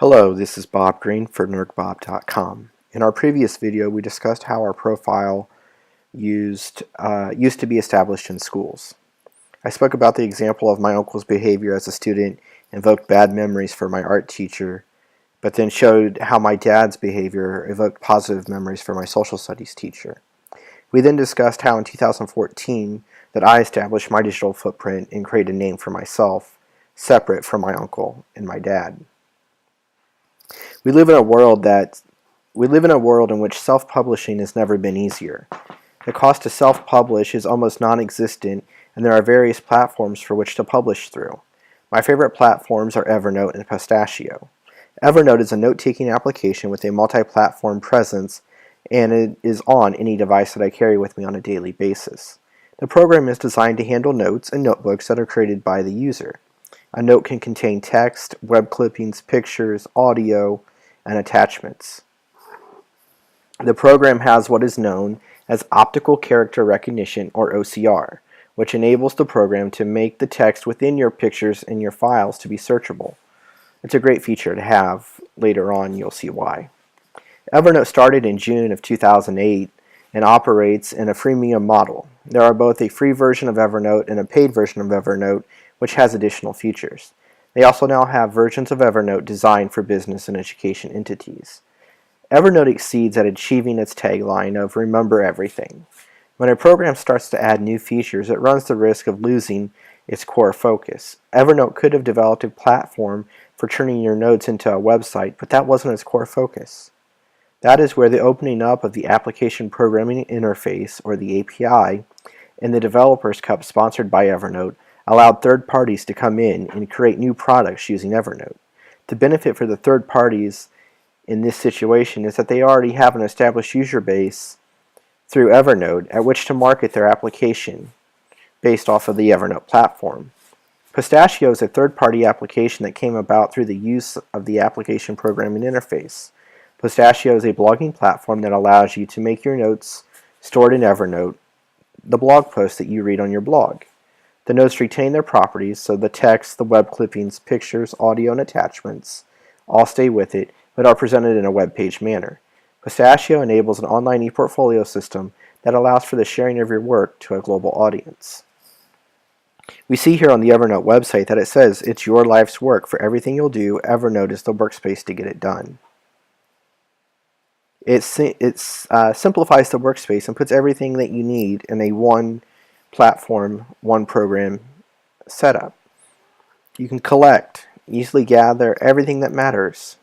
Hello, this is Bob Green for nerdbob.com. In our previous video, we discussed how our profile used to be established in schools. I spoke about the example of my uncle's behavior as a student evoked bad memories for my art teacher, but then showed how my dad's behavior evoked positive memories for my social studies teacher. We then discussed how in 2014 that I established my digital footprint and created a name for myself, separate from my uncle and my dad. We live in a world in which self-publishing has never been easier. The cost to self-publish is almost non-existent, and there are various platforms for which to publish through. My favorite platforms are Evernote and Pistachio. Evernote is a note-taking application with a multi-platform presence, and it is on any device that I carry with me on a daily basis. The program is designed to handle notes and notebooks that are created by the user. A note can contain text, web clippings, pictures, audio, and attachments. The program has what is known as optical character recognition, or OCR, which enables the program to make the text within your pictures and your files to be searchable. It's a great feature to have. Later on, you'll see why. Evernote started in June of 2008 and operates in a freemium model. There are both a free version of Evernote and a paid version of Evernote, which has additional features. They also now have versions of Evernote designed for business and education entities. Evernote exceeds at achieving its tagline of "Remember Everything." When a program starts to add new features, it runs the risk of losing its core focus. Evernote could have developed a platform for turning your notes into a website, but that wasn't its core focus. That is where the opening up of the Application Programming Interface, or the API, and the Developers Cup sponsored by Evernote allowed third parties to come in and create new products using Evernote. The benefit for the third parties in this situation is that they already have an established user base through Evernote at which to market their application based off of the Evernote platform. Pistachio is a third-party application that came about through the use of the Application Programming Interface. Pistachio is a blogging platform that allows you to make your notes stored in Evernote, the blog posts that you read on your blog. The notes retain their properties, so the text, the web clippings, pictures, audio, and attachments all stay with it, but are presented in a web page manner. Pistachio enables an online e-portfolio system that allows for the sharing of your work to a global audience. We see here on the Evernote website that it says it's your life's work. For everything you'll do, Evernote is the workspace to get it done. It simplifies the workspace and puts everything that you need in a one platform, one program setup. You can collect, easily gather everything that matters.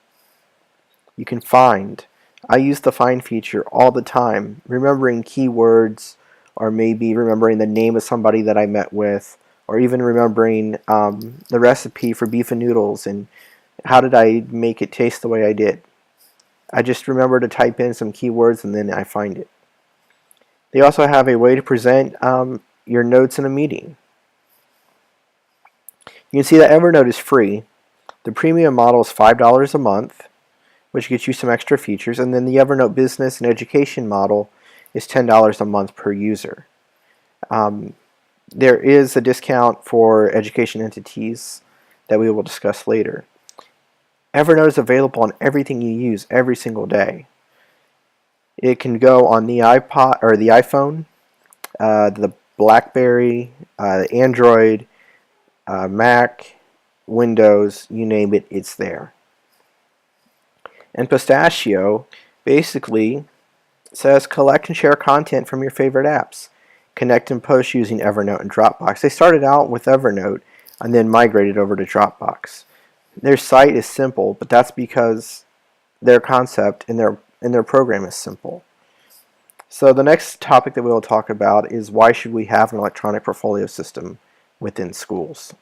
You can find. I use the find feature all the time, remembering keywords, or maybe remembering the name of somebody that I met with, or even remembering the recipe for beef and noodles and how did I make it taste the way I did. I just remember to type in some keywords and then I find it. They also have a way to present your notes in a meeting. You can see that Evernote is free. The premium model is $5 a month, which gets you some extra features, and then the Evernote Business and Education model is $10 a month per user. There is a discount for education entities that we will discuss later. Evernote is available on everything you use every single day. It can go on the iPod or the iPhone, the BlackBerry, Android, Mac, Windows, you name it, it's there. And Pistachio basically says collect and share content from your favorite apps. Connect and post using Evernote and Dropbox. They started out with Evernote and then migrated over to Dropbox. Their site is simple, but that's because their concept and their program is simple. So the next topic that we will talk about is why should we have an electronic portfolio system within schools.